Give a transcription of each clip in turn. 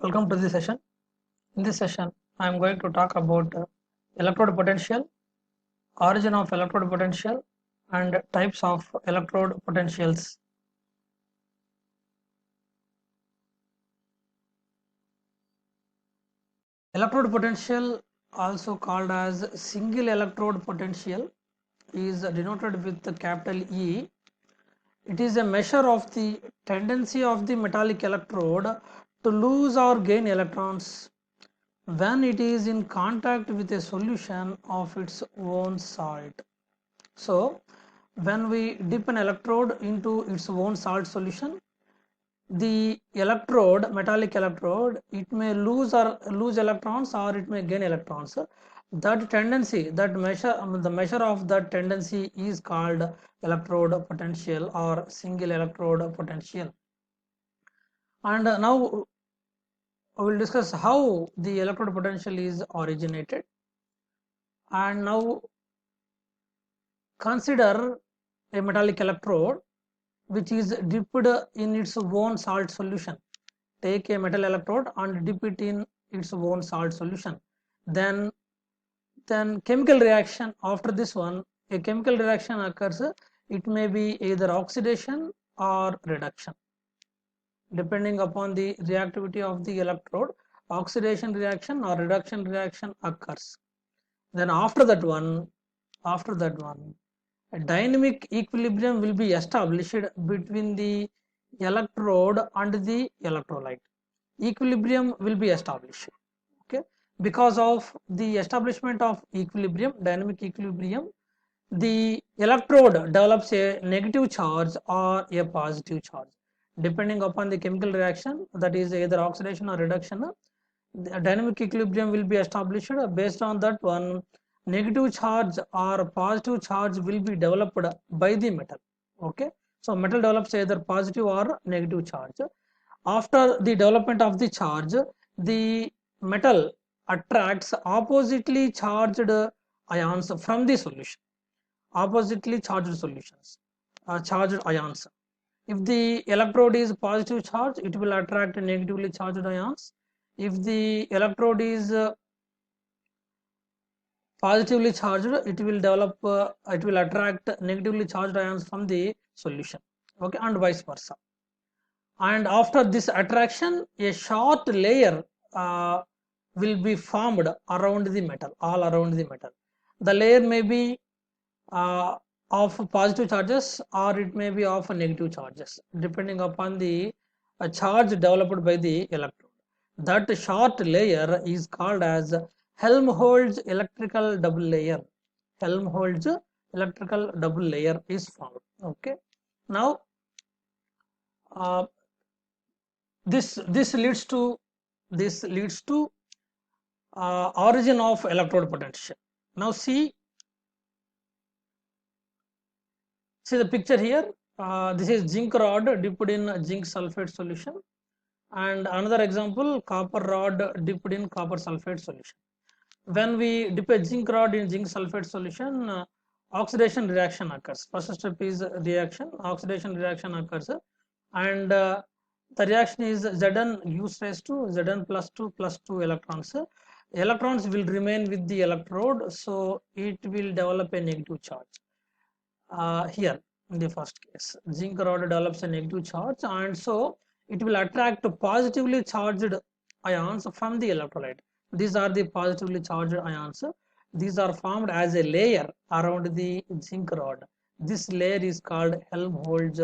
Welcome to this session. In this session, I am going to talk about electrode potential, origin of electrode potential, and types of electrode potentials. Electrode potential, also called as single electrode potential, is denoted with the capital E. It is a measure of the tendency of the metallic electrode to lose or gain electrons when it is in contact with a solution of its own salt. So, when we dip an electrode into its own salt solution, the electrode, metallic electrode, it may lose electrons or it may gain electrons. That tendency, the measure of that tendency is called electrode potential or single electrode potential. And now we will discuss how the electrode potential is originated. And now consider a metallic electrode which is dipped in its own salt solution. Take a metal electrode and dip it in its own salt solution. Then chemical reaction after this one, a chemical reaction occurs. It may be either oxidation or reduction. Depending upon the reactivity of the electrode, oxidation reaction or reduction reaction occurs. Then after that one, a dynamic equilibrium will be established between the electrode and the electrolyte. Equilibrium will be established. Okay, because of the establishment of equilibrium, dynamic equilibrium, the electrode develops a negative charge or a positive charge depending upon the chemical reaction, that is either oxidation or reduction. The dynamic equilibrium will be established. Based on that one, negative charge or positive charge will be developed by the metal. Okay, so metal develops either positive or negative charge. After the development of the charge, the metal attracts oppositely charged ions from the solution. Oppositely charged solutions, charged ions. If the electrode is positive charge, it will attract negatively charged ions. If the electrode is positively charged, it will attract negatively charged ions from the solution. Okay, and vice versa. And after this attraction, a short layer will be formed around the metal, all around the metal. The layer may be of positive charges or it may be of negative charges depending upon the charge developed by the electrode. That short layer is called as Helmholtz electrical double layer. Helmholtz electrical double layer is formed. Okay, now uh, this leads to origin of electrode potential. Now see the picture here. This is zinc rod dipped in zinc sulfate solution, and another example, copper rod dipped in copper sulfate solution. When we dip a zinc rod in zinc sulfate solution, oxidation reaction occurs. First step is reaction, oxidation reaction occurs, and the reaction is Zn gives rise to Zn plus 2 electrons. Electrons will remain with the electrode, so it will develop a negative charge. Here in the first case, zinc rod develops a negative charge, and so it will attract positively charged ions from the electrolyte. These are the positively charged ions. These are formed as a layer around the zinc rod. This layer is called Helmholtz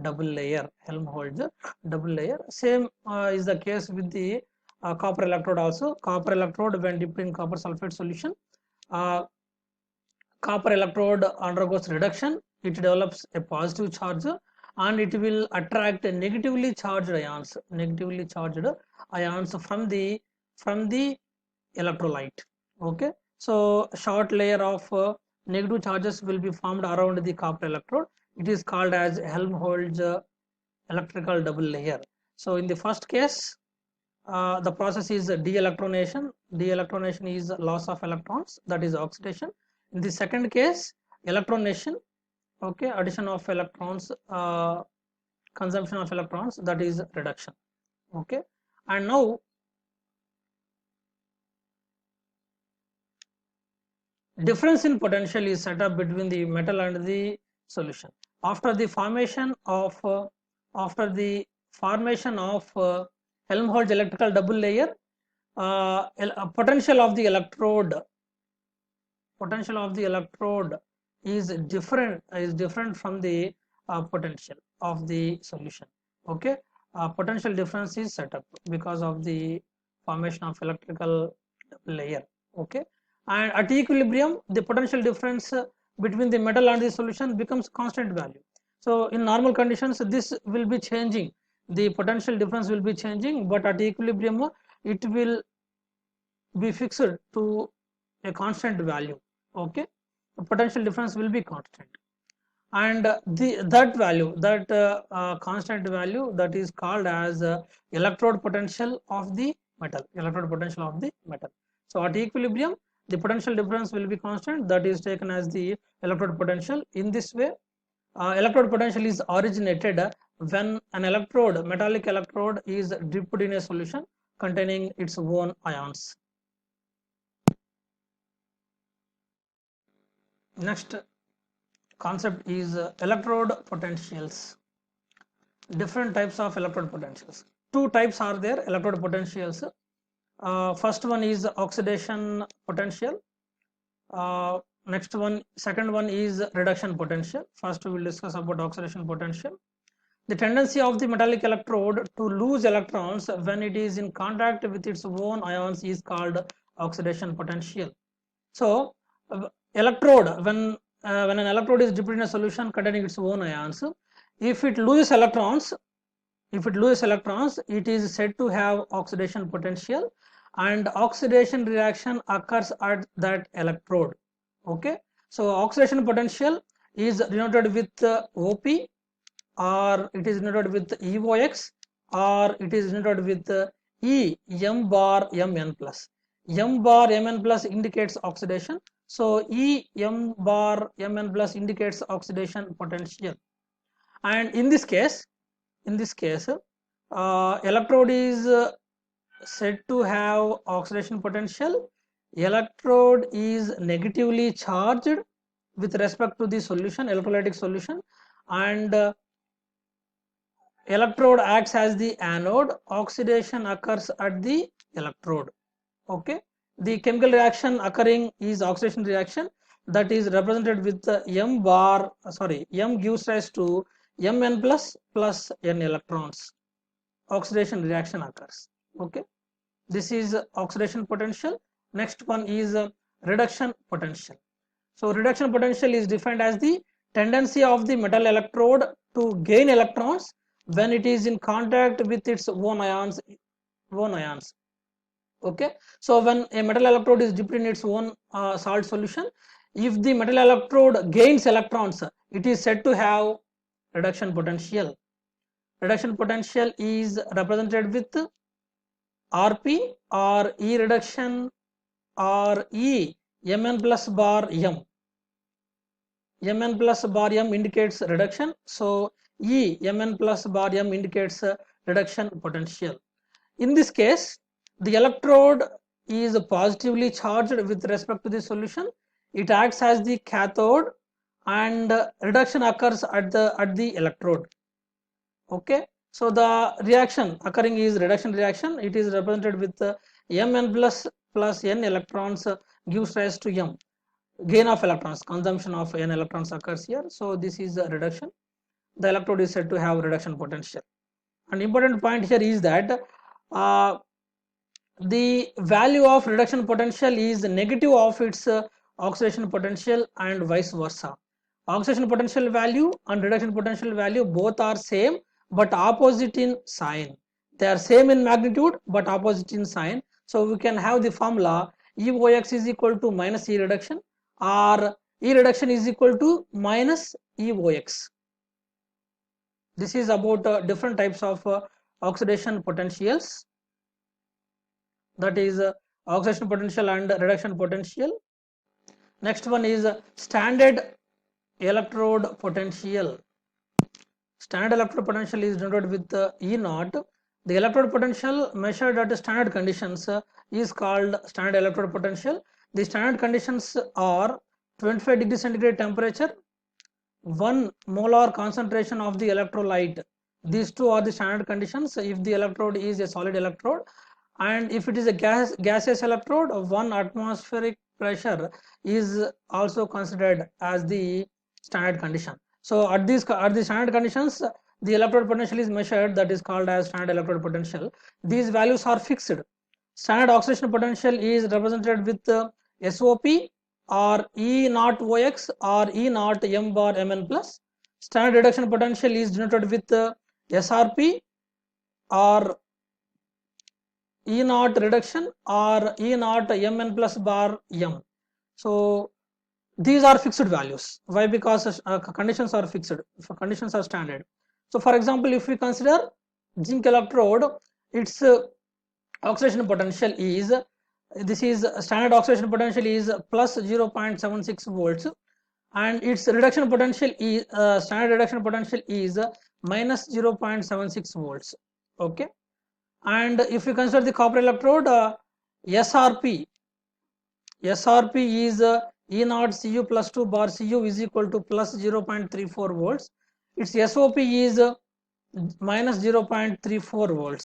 double layer. Helmholtz double layer. Same is the case with the copper electrode also. Copper electrode, when dipped in copper sulfate solution, copper electrode undergoes reduction. It develops a positive charge and it will attract negatively charged ions from the electrolyte. Okay, so short layer of negative charges will be formed around the copper electrode. It is called as Helmholtz electrical double layer. So in the first case, the process is de-electronation. De-electronation is loss of electrons, that is oxidation. In the second case, electronation, okay, addition of electrons, consumption of electrons, that is reduction. Okay, and now difference in potential is set up between the metal and the solution. After the formation of Helmholtz electrical double layer, potential of the electrode is different from the potential of the solution. Okay, potential difference is set up because of the formation of electrical layer. Okay, and at equilibrium the potential difference between the metal and the solution becomes constant value. So in normal conditions this will be changing, the potential difference will be changing, but at equilibrium it will be fixed to a constant value. Okay, the potential difference will be constant, and that constant value, that is called as electrode potential of the metal. So at equilibrium the potential difference will be constant, that is taken as the electrode potential. In this way, electrode potential is originated when an metallic electrode is dipped in a solution containing its own ions. Next concept is electrode potentials. Different types of electrode potentials. Two types are there, electrode potentials. First one is oxidation potential. Second one is reduction potential. First we will discuss about oxidation potential. The tendency of the metallic electrode to lose electrons when it is in contact with its own ions is called oxidation potential. So electrode, when an electrode is dipped in a solution containing its own ions, if it loses electrons, it is said to have oxidation potential, and oxidation reaction occurs at that electrode. Okay, so oxidation potential is denoted with OP, or it is denoted with EOX, or it is denoted with E m bar mn plus. M bar mn plus indicates oxidation, so E m bar mn plus indicates oxidation potential. And in this case, electrode is said to have oxidation potential. Electrode is negatively charged with respect to the solution, electrolytic solution, and electrode acts as the anode. Oxidation occurs at the electrode. Okay, the chemical reaction occurring is oxidation reaction, that is represented with m gives rise to mn plus n electrons. Oxidation reaction occurs. Okay, this is oxidation potential. Next one is reduction potential. So reduction potential is defined as the tendency of the metal electrode to gain electrons when it is in contact with its own ions. Okay, so when a metal electrode is dipped in its own salt solution, if the metal electrode gains electrons, it is said to have reduction potential. Reduction potential is represented with RP or E reduction or E mn plus bar m. Mn plus bar m indicates reduction, so E mn plus bar m indicates reduction potential. In this case, the electrode is positively charged with respect to the solution. It acts as the cathode, and reduction occurs at the electrode. Okay, so the reaction occurring is reduction reaction. It is represented with mn plus n electrons gives rise to m. Gain of electrons, consumption of n electrons occurs here. So this is a reduction. The electrode is said to have reduction potential. An important point here is that the value of reduction potential is negative of its oxidation potential and vice versa. Oxidation potential value and reduction potential value both are same but opposite in sign. They are same in magnitude but opposite in sign. So we can have the formula EOX is equal to minus E reduction, or E reduction is equal to minus EOX. This is about different types of oxidation potentials, that is oxidation potential and reduction potential. Next one is standard electrode potential. Standard electrode potential is denoted with E naught. The electrode potential measured at standard conditions is called standard electrode potential. The standard conditions are 25 degree centigrade temperature, 1 molar concentration of the electrolyte. These two are the standard conditions if the electrode is a solid electrode, and if it is a gaseous electrode, 1 atmospheric pressure is also considered as the standard condition. So at the standard conditions, the electrode potential is measured, that is called as standard electrode potential. These values are fixed. Standard oxidation potential is represented with SOP or E naught OX or E naught M bar Mn plus. Standard reduction potential is denoted with SRP or E naught reduction or E naught Mn plus bar M. So these are fixed values. Why? Because conditions are fixed, conditions are standard. So for example, if we consider zinc electrode, its oxidation potential is, this is standard oxidation potential is plus 0.76 volts, and its reduction potential is standard reduction potential is minus 0.76 volts. Okay, and if we consider the copper electrode, SRP is E naught Cu plus 2 bar Cu is equal to plus 0.34 volts. Its SOP is minus 0.34 volts.